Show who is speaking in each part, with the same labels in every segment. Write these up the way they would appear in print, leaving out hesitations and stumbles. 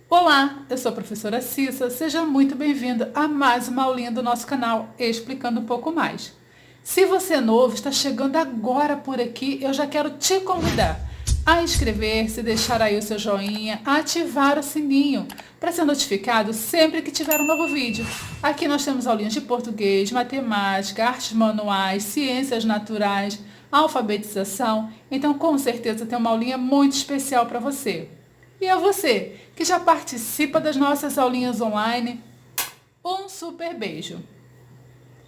Speaker 1: Olá, eu sou a professora Cissa, seja muito bem-vindo a mais uma aulinha do nosso canal Explicando um pouco mais. Se você é novo, está chegando agora por aqui, eu já quero te convidar a inscrever-se, deixar aí o seu joinha, ativar o sininho para ser notificado sempre que tiver um novo vídeo. Aqui nós temos aulinhas de português, matemática, artes manuais, ciências naturais, alfabetização, então com certeza tem uma aulinha muito especial para você. E a você que já participa das nossas aulinhas online, um super beijo!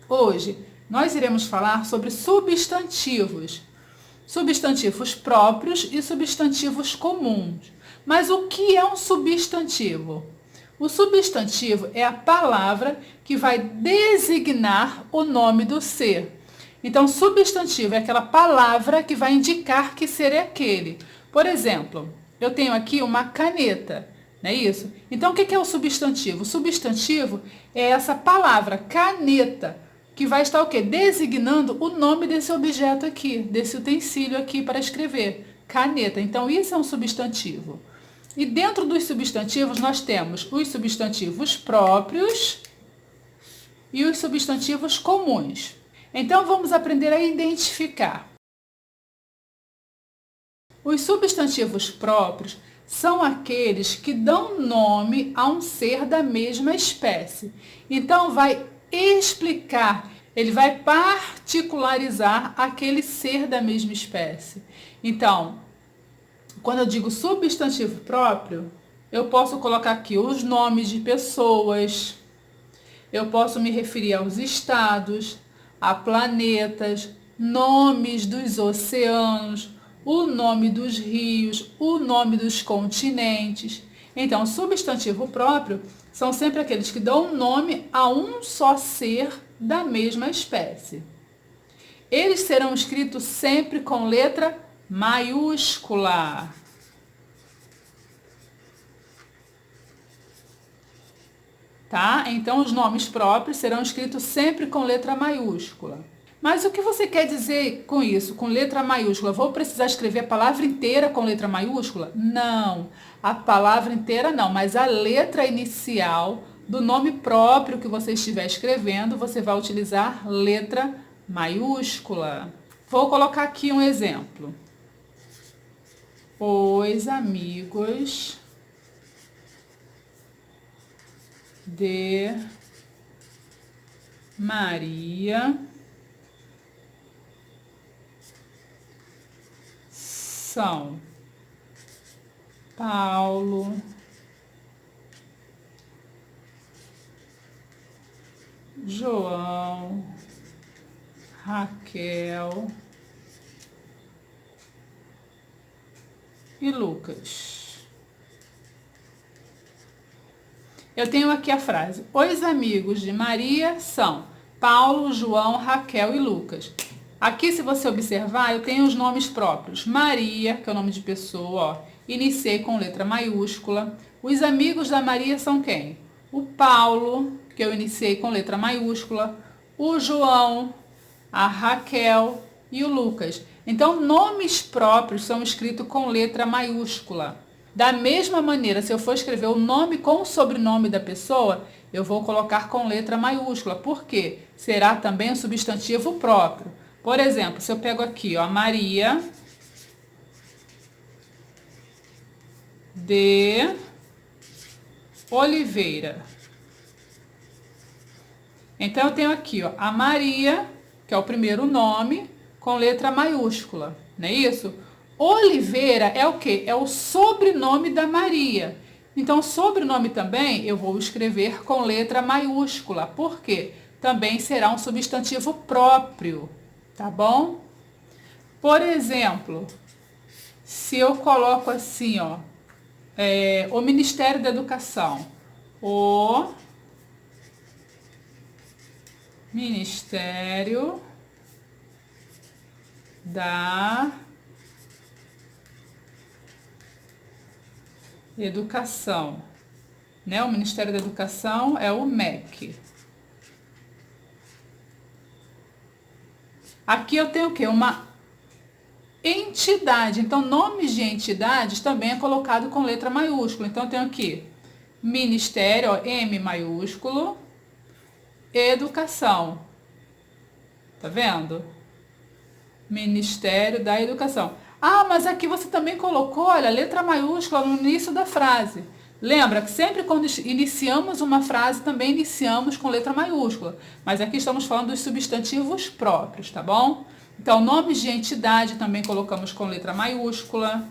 Speaker 1: Hoje nós iremos falar sobre substantivos. Substantivos próprios e substantivos comuns. Mas o que é um substantivo? O substantivo é a palavra que vai designar o nome do ser. Então, substantivo é aquela palavra que vai indicar que ser é aquele. Por exemplo, eu tenho aqui uma caneta, não é isso? Então, o que é o substantivo? O substantivo é essa palavra, caneta, que vai estar o quê? Designando o nome desse objeto aqui, desse utensílio aqui para escrever. Caneta. Então, isso é um substantivo. E dentro dos substantivos, nós temos os substantivos próprios e os substantivos comuns. Então, vamos aprender a identificar. Os substantivos próprios são aqueles que dão nome a um ser da mesma espécie. Então, vai explicar, ele vai particularizar aquele ser da mesma espécie. Então, quando eu digo substantivo próprio, eu posso colocar aqui os nomes de pessoas, eu posso me referir aos estados, a planetas, nomes dos oceanos, o nome dos rios, o nome dos continentes. Então, substantivo próprio são sempre aqueles que dão nome a um só ser da mesma espécie. Eles serão escritos sempre com letra maiúscula. Tá? Então, os nomes próprios serão escritos sempre com letra maiúscula. Mas o que você quer dizer com isso, com letra maiúscula? Vou precisar escrever a palavra inteira com letra maiúscula? Não, a palavra inteira não, mas a letra inicial do nome próprio que você estiver escrevendo, você vai utilizar letra maiúscula. Vou colocar aqui um exemplo. Os amigos de Maria são Paulo, João, Raquel e Lucas. Eu tenho aqui a frase: os amigos de Maria são Paulo, João, Raquel e Lucas. Aqui, se você observar, eu tenho os nomes próprios. Maria, que é o nome de pessoa, ó, iniciei com letra maiúscula. Os amigos da Maria são quem? O Paulo, que eu iniciei com letra maiúscula. O João, a Raquel e o Lucas. Então, nomes próprios são escritos com letra maiúscula. Da mesma maneira, se eu for escrever o nome com o sobrenome da pessoa, eu vou colocar com letra maiúscula. Por quê? Será também um substantivo próprio. Por exemplo, se eu pego aqui, ó, Maria de Oliveira. Então, eu tenho aqui, ó, a Maria, que é o primeiro nome, com letra maiúscula, não é isso? Oliveira é o quê? É o sobrenome da Maria. Então, sobrenome também eu vou escrever com letra maiúscula. Por quê? Também será um substantivo próprio. Tá bom? Por exemplo, se eu coloco assim, ó, o Ministério da Educação. O Ministério da Educação. Né? O Ministério da Educação é o MEC. Aqui eu tenho o quê? Uma entidade. Então, nomes de entidades também é colocado com letra maiúscula. Então, eu tenho aqui Ministério, ó, M maiúsculo, Educação. Tá vendo? Ministério da Educação. Ah, mas aqui você também colocou, olha, letra maiúscula no início da frase. Lembra que sempre quando iniciamos uma frase, também iniciamos com letra maiúscula. Mas aqui estamos falando dos substantivos próprios, tá bom? Então, nomes de entidade também colocamos com letra maiúscula.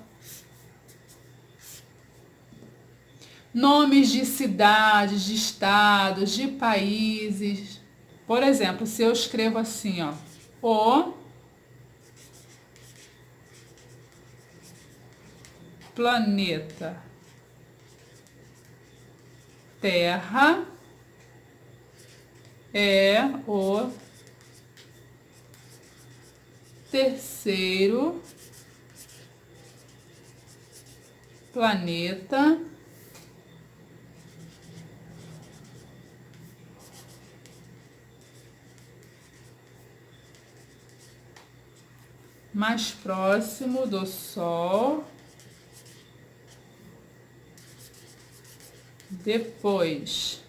Speaker 1: Nomes de cidades, de estados, de países. Por exemplo, se eu escrevo assim, ó, o planeta Terra é o terceiro planeta mais próximo do Sol, depois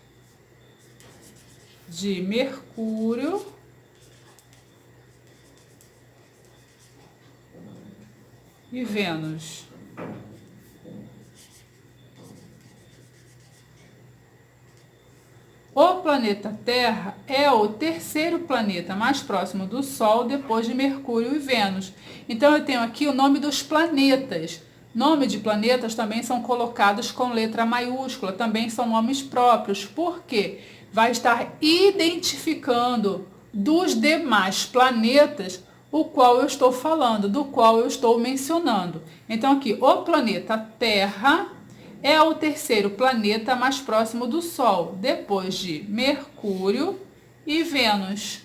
Speaker 1: de Mercúrio e Vênus. O planeta Terra é o terceiro planeta mais próximo do Sol depois de Mercúrio e Vênus. Então eu tenho aqui o nome dos planetas. Nome de planetas também são colocados com letra maiúscula, também são nomes próprios, porque vai estar identificando dos demais planetas o qual eu estou falando, do qual eu estou mencionando. Então aqui, o planeta Terra é o terceiro planeta mais próximo do Sol, depois de Mercúrio e Vênus.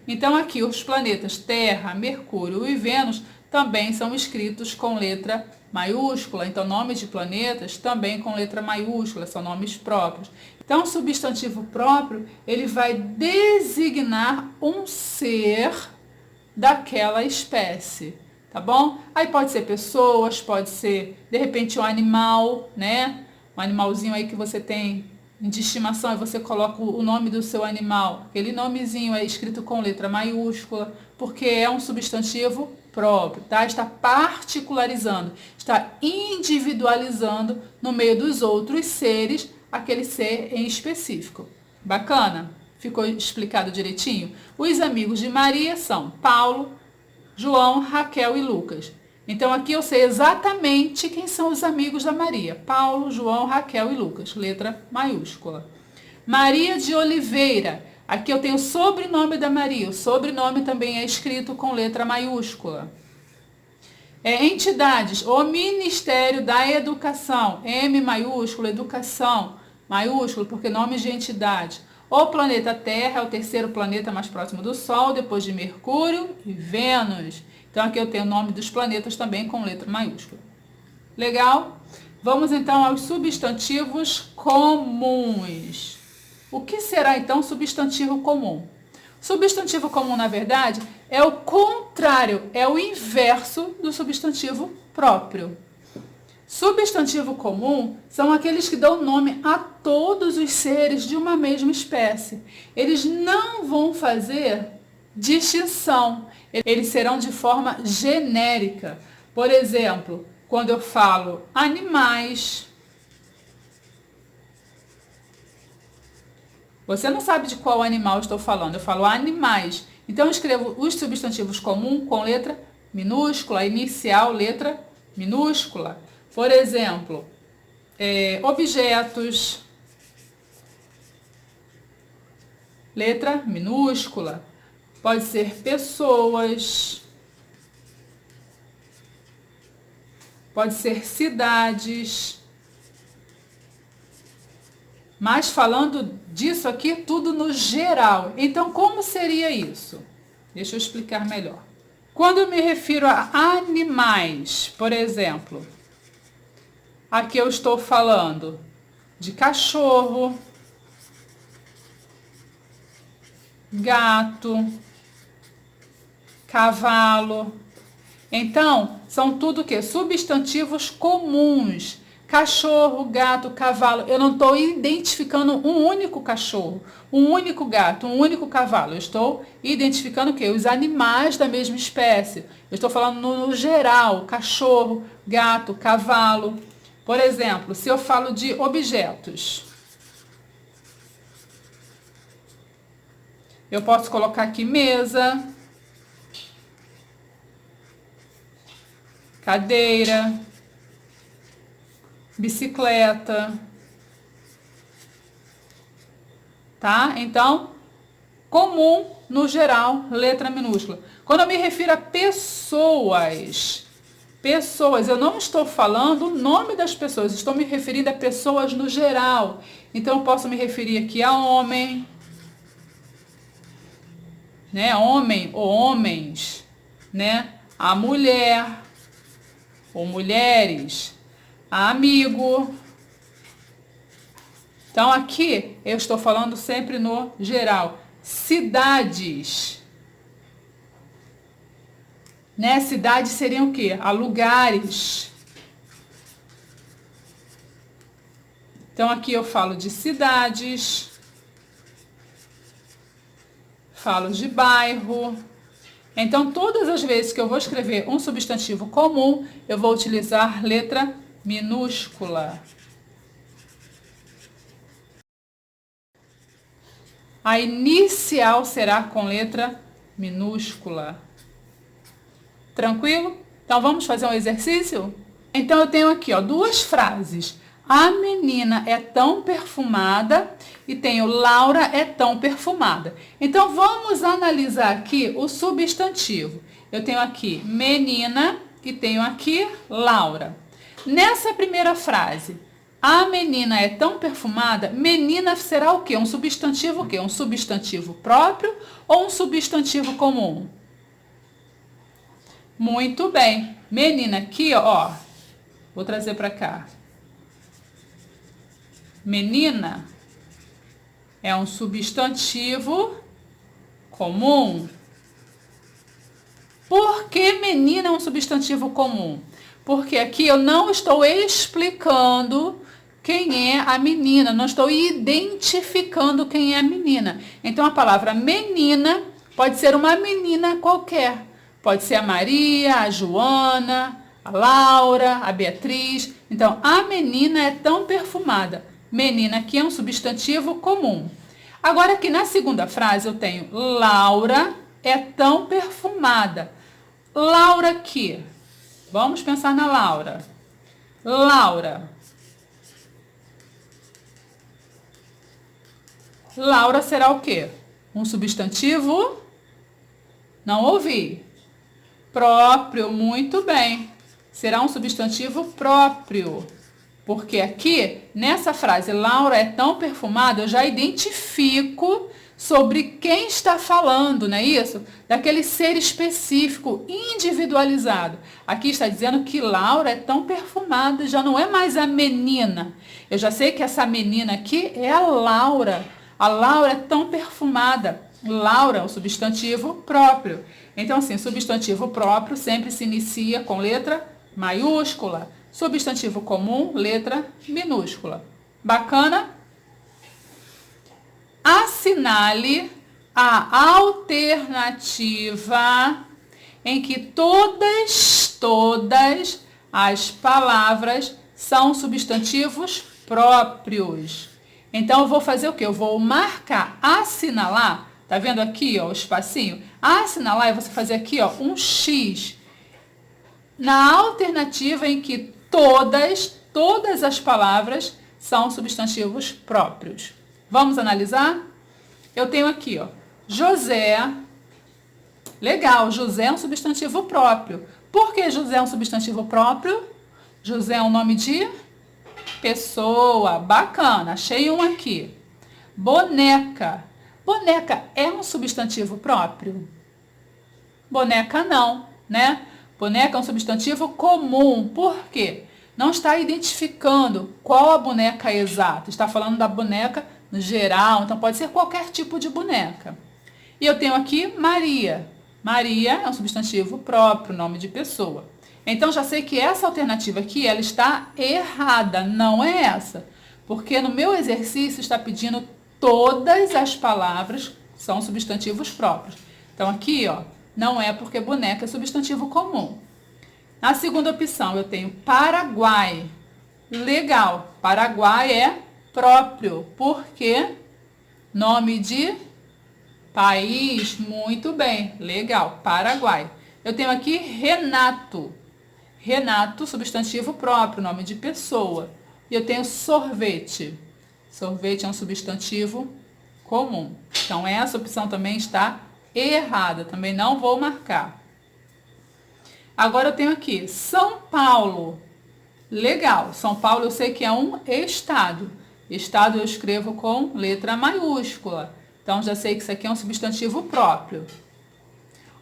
Speaker 1: Então aqui os planetas Terra, Mercúrio e Vênus também são escritos com letra maiúscula. Então nomes de planetas também com letra maiúscula, são nomes próprios. Então o substantivo próprio, ele vai designar um ser daquela espécie. Tá bom? Aí pode ser pessoas, pode ser, de repente, um animal, né? Um animalzinho aí que você tem de estimação e você coloca o nome do seu animal. Aquele nomezinho é escrito com letra maiúscula, porque é um substantivo próprio, tá? Está particularizando, está individualizando no meio dos outros seres aquele ser em específico. Bacana? Ficou explicado direitinho? Os amigos de Maria são Paulo, João, Raquel e Lucas. Então aqui eu sei exatamente quem são os amigos da Maria. Paulo, João, Raquel e Lucas. Letra maiúscula. Maria de Oliveira. Aqui eu tenho o sobrenome da Maria. O sobrenome também é escrito com letra maiúscula. Entidades. O Ministério da Educação. M maiúsculo, educação maiúsculo, porque nomes de entidade. O planeta Terra é o terceiro planeta mais próximo do Sol, depois de Mercúrio e Vênus. Então aqui eu tenho o nome dos planetas também com letra maiúscula. Legal? Vamos então aos substantivos comuns. O que será então substantivo comum? Substantivo comum, na verdade, é o contrário, é o inverso do substantivo próprio. Substantivo comum são aqueles que dão nome a todos os seres de uma mesma espécie. Eles não vão fazer distinção. Eles serão de forma genérica. Por exemplo, quando eu falo animais, você não sabe de qual animal estou falando. Eu falo animais. Então eu escrevo os substantivos comuns com letra minúscula, inicial, letra minúscula. Por exemplo, objetos, letra minúscula. Pode ser pessoas, pode ser cidades. Mas falando disso aqui, tudo no geral. Então, como seria isso? Deixa eu explicar melhor. Quando eu me refiro a animais, por exemplo, aqui eu estou falando de cachorro, gato, cavalo. Então, são tudo o quê? Substantivos comuns. Cachorro, gato, cavalo. Eu não estou identificando um único cachorro, um único gato, um único cavalo. Eu estou identificando o quê? Os animais da mesma espécie. Eu estou falando no geral, cachorro, gato, cavalo. Por exemplo, se eu falo de objetos, eu posso colocar aqui mesa, cadeira, bicicleta, tá? Então, comum no geral, letra minúscula. Quando eu me refiro a pessoas, eu não estou falando o nome das pessoas, estou me referindo a pessoas no geral. Então, eu posso me referir aqui a homem, né? Homem ou homens, né? A mulher ou mulheres, a amigo. Então, aqui eu estou falando sempre no geral. Cidades, né? Cidades seriam o quê? A lugares. Então, aqui eu falo de cidades, falo de bairro. Então, todas as vezes que eu vou escrever um substantivo comum, eu vou utilizar letra minúscula. A inicial será com letra minúscula. Tranquilo? Então, vamos fazer um exercício? Então, eu tenho aqui, ó, duas frases. A menina é tão perfumada e tenho Laura é tão perfumada. Então, vamos analisar aqui o substantivo. Eu tenho aqui menina e tenho aqui Laura. Nessa primeira frase, a menina é tão perfumada, menina será o quê? Um substantivo o quê? Um substantivo próprio ou um substantivo comum? Muito bem. Menina aqui, ó, vou trazer para cá. Menina é um substantivo comum. Por que menina é um substantivo comum? Porque aqui eu não estou explicando quem é a menina, não estou identificando quem é a menina. Então, a palavra menina pode ser uma menina qualquer. Pode ser a Maria, a Joana, a Laura, a Beatriz. Então, a menina é tão perfumada. Menina aqui é um substantivo comum. Agora, aqui na segunda frase, eu tenho Laura é tão perfumada. Laura aqui. Vamos pensar na Laura. Laura. Laura será o quê? Um substantivo? Não ouvi. Próprio, muito bem. Será um substantivo próprio. Porque aqui, nessa frase, Laura é tão perfumada, eu já identifico sobre quem está falando, não é isso? Daquele ser específico, individualizado. Aqui está dizendo que Laura é tão perfumada, já não é mais a menina. Eu já sei que essa menina aqui é a Laura. A Laura é tão perfumada. Laura é um substantivo próprio. Então, assim, substantivo próprio sempre se inicia com letra maiúscula. Substantivo comum, letra minúscula. Bacana? Assinale a alternativa em que todas as palavras são substantivos próprios. Então, eu vou fazer o quê? Eu vou marcar, assinalar. Tá vendo aqui, ó, o espacinho? Assinalar é você fazer aqui, ó, um X. Na alternativa em que todas as palavras são substantivos próprios. Vamos analisar? Eu tenho aqui, ó, José. Legal, José é um substantivo próprio. Por que José é um substantivo próprio? José é um nome de pessoa. Bacana, achei um aqui. Boneca. Boneca é um substantivo próprio? Boneca não, né? Boneca é um substantivo comum. Por quê? Não está identificando qual a boneca exata. Está falando da boneca no geral, então pode ser qualquer tipo de boneca. E eu tenho aqui Maria. Maria é um substantivo próprio, nome de pessoa. Então, já sei que essa alternativa aqui, ela está errada, não é essa. Porque no meu exercício está pedindo todas as palavras são substantivos próprios. Então, aqui, ó, não é porque boneca é substantivo comum. Na segunda opção, eu tenho Paraguai. Legal, Paraguai é próprio, porque nome de país, muito bem, legal, Paraguai. Eu tenho aqui Renato. Renato, substantivo próprio, nome de pessoa. E eu tenho sorvete. Sorvete é um substantivo comum. Então, essa opção também está errada. Também não vou marcar. Agora eu tenho aqui São Paulo. Legal. São Paulo eu sei que é um estado. Estado eu escrevo com letra maiúscula. Então, já sei que isso aqui é um substantivo próprio.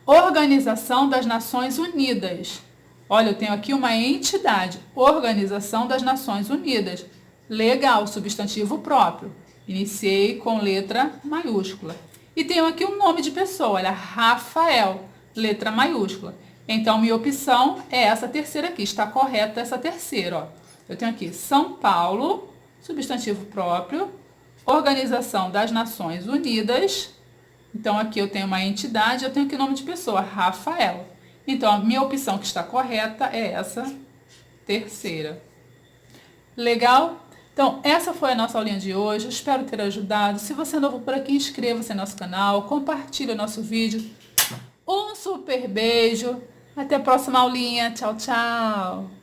Speaker 1: Organização das Nações Unidas. Olha, eu tenho aqui uma entidade. Organização das Nações Unidas. Legal, substantivo próprio. Iniciei com letra maiúscula. E tenho aqui um nome de pessoa, olha, Rafael, letra maiúscula. Então, minha opção é essa terceira aqui. Está correta essa terceira, ó. Eu tenho aqui São Paulo, substantivo próprio. Organização das Nações Unidas. Então, aqui eu tenho uma entidade, eu tenho aqui o nome de pessoa, Rafael. Então, a minha opção que está correta é essa terceira. Legal? Então, essa foi a nossa aulinha de hoje. Eu espero ter ajudado. Se você é novo por aqui, inscreva-se no nosso canal, compartilhe o nosso vídeo. Um super beijo. Até a próxima aulinha. Tchau, tchau.